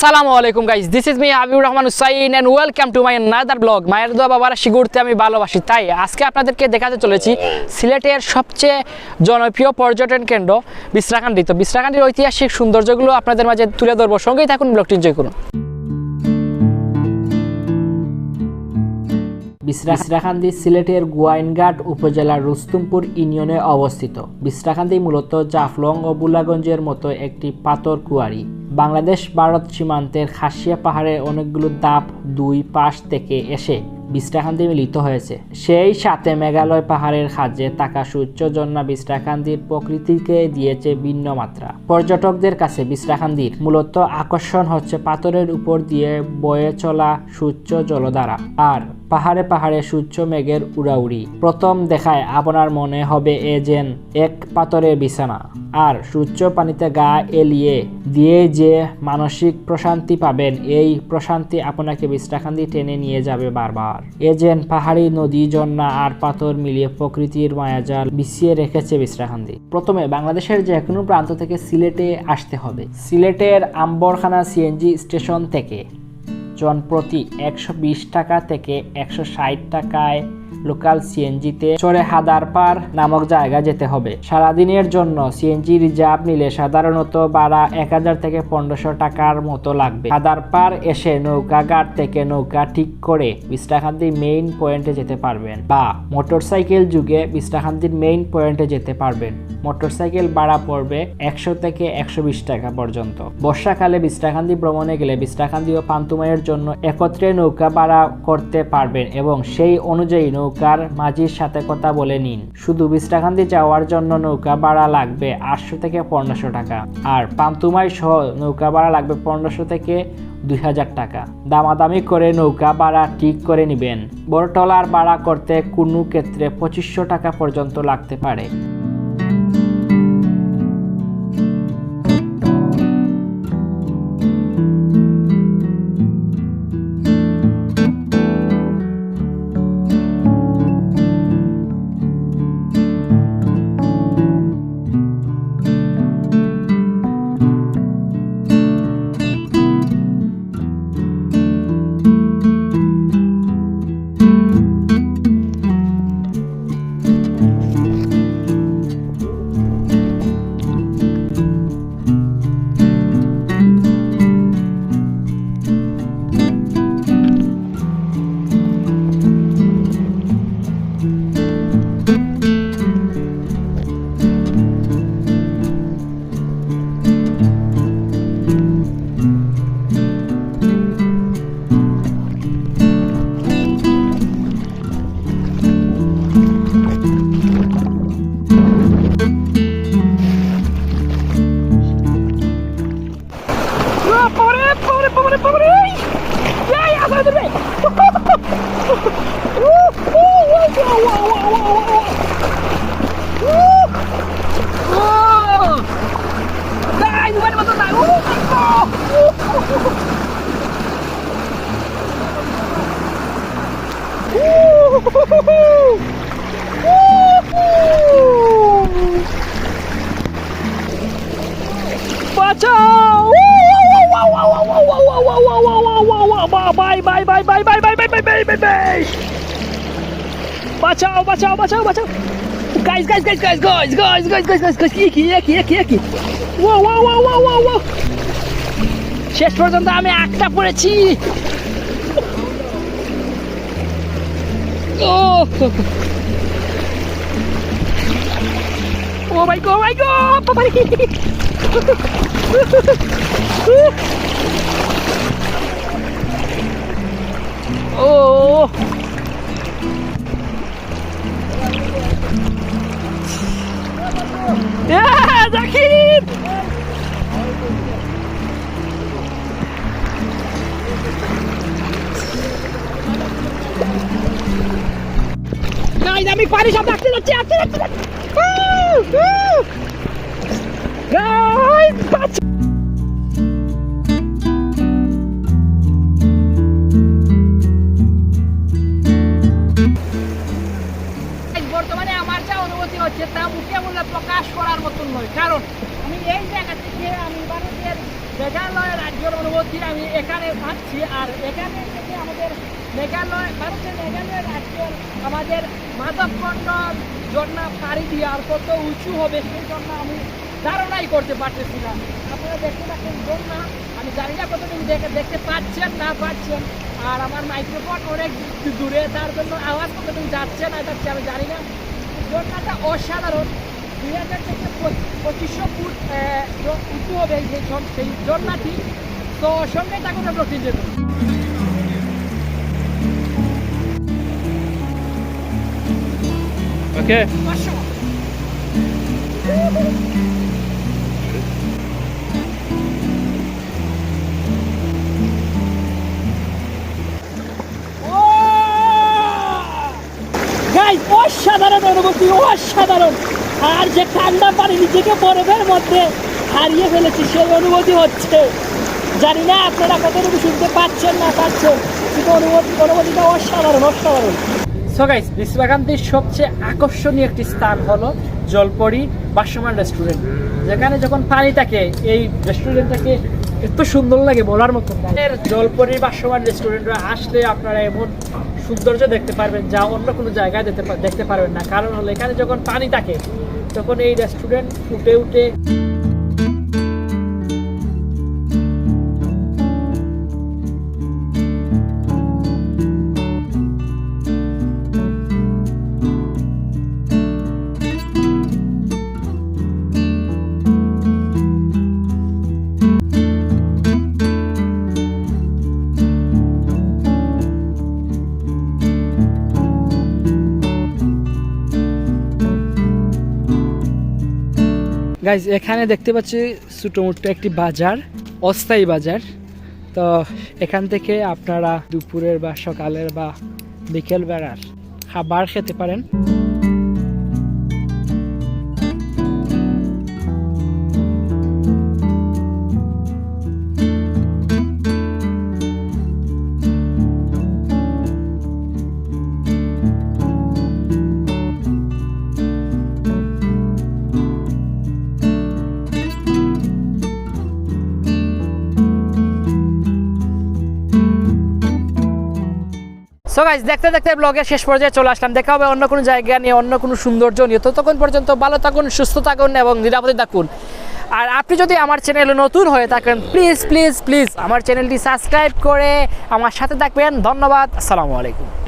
আসসালামু আলাইকুম guys, this is me Habibur Rahman Hussain and welcome to my another blog. মায়ের দোয়া বাবার আশীর্বাদ ঘুরতে আমি ভালোবাসি, তাই আজকে আপনাদেরকে দেখাতে চলেছি সিলেটের সবচেয়ে জনপ্রিয় পর্যটন কেন্দ্র বিশরাকান্দি। তো বিশরাকান্দির ঐতিহাসিক সৌন্দর্যগুলো আপনাদের মাঝে তুলে ধরবো, সঙ্গেই থাকুন, ব্লগটি এনজয় করুন। বিশরাকান্দি সিলেটের গোয়াইনঘাট উপজেলার রুস্তুমপুর ইউনিয়নে অবস্থিত। বিশরাকান্দি মূলত জাফলং ও বুলাগঞ্জের মতো একটি পাথর কুয়ারি। বাংলাদেশ ভারত সীমান্তের খাসিয়া পাহাড়ে অনেকগুলো ধাপ দুই পাশ থেকে এসে বিশরাকান্দি মিলিত হয়েছে। সেই সাথে মেঘালয় পাহাড়ের খাঁজে থাকা সূর্য ঝর্ণা বিশরাকান্দির প্রকৃতিকে দিয়েছে ভিন্ন মাত্রা। পর্যটকদের কাছে বিশরাকান্দির মূলত আকর্ষণ হচ্ছে পাথরের উপর দিয়ে বয়ে চলা সূর্য জলধারা আর পাহাড়ে পাহাড়ে সূর্য মেঘের উড়াউড়ি। প্রথম দেখায় আপনার মনে হবে এ যেন এক পাথরের বিছানা, আর সূর্য পানিতে গা এলিয়ে দিয়ে যে মানসিক প্রশান্তি পাবেন, এই প্রশান্তি আপনাকে বিশরাকান্দি টেনে নিয়ে যাবে বারবার। এ যেন পাহাড়ি নদী, ঝর্ণা আর পাথর মিলিয়ে প্রকৃতির মায়াজাল বিছিয়ে রেখেছে বিশরাকান্দি। প্রথমে বাংলাদেশের যে কোনো প্রান্ত থেকে সিলেটে আসতে হবে। সিলেটের আম্বরখানা সিএনজি স্টেশন থেকে জনপ্রতি 120 টাকা থেকে 160 টাকায় লোকাল সিএনজিতে চড়ে হাদারপাড় নামক জায়গা যেতে হবে। সারাদিনের জন্য সিএনজি রিজার্ভ নিলে সাধারণত ভাড়া 1000 থেকে 1500 টাকার মতো লাগবে। হাদারপাড় এসে নৌকাঘাট থেকে নৌকা ঠিক করে বিশরাকান্দি মেইন পয়েন্টে যেতে পারবেন, বা মোটরসাইকেল যুগে বিশরাকান্দির মেইন পয়েন্টে যেতে পারবেন। মোটরসাইকেল ভাড়া পড়বে 100 থেকে 120 টাকা পর্যন্ত। বর্ষাকালে বিশরাকান্দি ভ্রমণে গেলে বিশরাকান্দি ও পান্তুমাইয়ের জন্য একত্রে নৌকা ভাড়া করতে পারবেন এবং সেই অনুযায়ী নৌকার মাঝির সাথে কথা বলে নিন। শুধু বিশরাকান্দি যাওয়ার জন্য নৌকা ভাড়া লাগবে 800 থেকে 1500 টাকা, আর পান্তুমাই সহ নৌকা ভাড়া লাগবে 1500 থেকে 2000 টাকা। দামাদামি করে নৌকা ভাড়া ঠিক করে নেবেন। বড় ট্রলার ভাড়া করতে কোনো ক্ষেত্রে 2500 টাকা পর্যন্ত লাগতে পারে। বাঁচাও বাঁচাও বাঁচাও বাঁচাও guys guys guys guys guys guys guys guys guys guys কি ওয়া ওয়া ওয়া ওয়া ওয়া ওয়া শেষ পর্যন্ত আমি একটা পড়েছি। ও ও মাই গড বাবা রে। ও জাকির আমি পানি সব রাখতে যাচ্ছি বর্তমানে আমার যা অনুভূতি হচ্ছে তা মুখে বললে প্রকাশ করার মতন নয়, কারণ আমি এই জায়গা থেকে আমি ভারতের মেঘালয় রাজ্যের অনুভূতি অনুভূতি আমি এখানে পাচ্ছি। আর এখানে থেকে আমাদের মেঘালয়, ভারতের মেঘালয় রাজ্যের আমাদের মাধবকুণ্ড ঝর্ণা পাড়ি দিয়ে আর কত উঁচু হবে সেই জন্য আমি ধারণাই করতে পারতেছি না। আপনারা দেখতে পাচ্ছেন ঝর্ণা, আমি জানি না কতদিন দেখতে পাচ্ছেন না পাচ্ছেন। আর আমার মাইক্রোফোন অনেক দূরে, তার জন্য আওয়াজ কতদিন যাচ্ছে না যাচ্ছে আমি জানি না। ঝর্ণাটা অসাধারণ, 2000 থেকে 2500 ফুট উঁচু হবে সেই ঝর্ণাটি। তো সঙ্গে থাকুন আমরা তিনজন। ওকে গাইস, অসাধারণ অনুভূতি, অসাধারণ। আর যে ঠান্ডা পানি নিজেকে বরফের মধ্যে হারিয়ে ফেলেছি সেই অনুভূতি হচ্ছে। জানি না আপনারা কতটুকু শুনতে পাচ্ছেন না পাচ্ছেন, কিন্তু অনুভূতিটা অসাধারণ অসাধারণ। সো গাইস, বিশ্বকান্তির সবচেয়ে আকর্ষণীয় একটি স্থান হলো জলপরি ভাসমান রেস্টুরেন্ট, যেখানে যখন পানি থাকে এই রেস্টুরেন্টটাকে এত সুন্দর লাগে বলার মতো। জলপরি ভাসমান রেস্টুরেন্টে আসলে আপনারা এমন সৌন্দর্য দেখতে পারবেন যা অন্য কোনো জায়গায় দেখতে পারবেন না। কারণ হলো এখানে যখন পানি থাকে তখন এই রেস্টুরেন্ট ফুটে উঠে। গাইজ, এখানে দেখতে পাচ্ছি ছোটোমোটো একটি বাজার, অস্থায়ী বাজার। তো এখান থেকে আপনারা দুপুরের বা সকালের বা বিকেল বেলার খাবার খেতে পারেন। সো গাইস, দেখতে দেখতে ব্লগের শেষ পর্যায়ে চলে আসলাম। দেখা হবে অন্য কোনো জায়গা নিয়ে, অন্য কোনো সৌন্দর্য নিয়ে। ততক্ষণ পর্যন্ত ভালো থাকুন, সুস্থ থাকুন এবং নিরাপদে থাকুন। আর আপনি যদি আমার চ্যানেলে নতুন হয়ে থাকেন, প্লিজ প্লিজ প্লিজ আমার চ্যানেলটি সাবস্ক্রাইব করে আমার সাথে থাকবেন। ধন্যবাদ, আসসালামু আলাইকুম।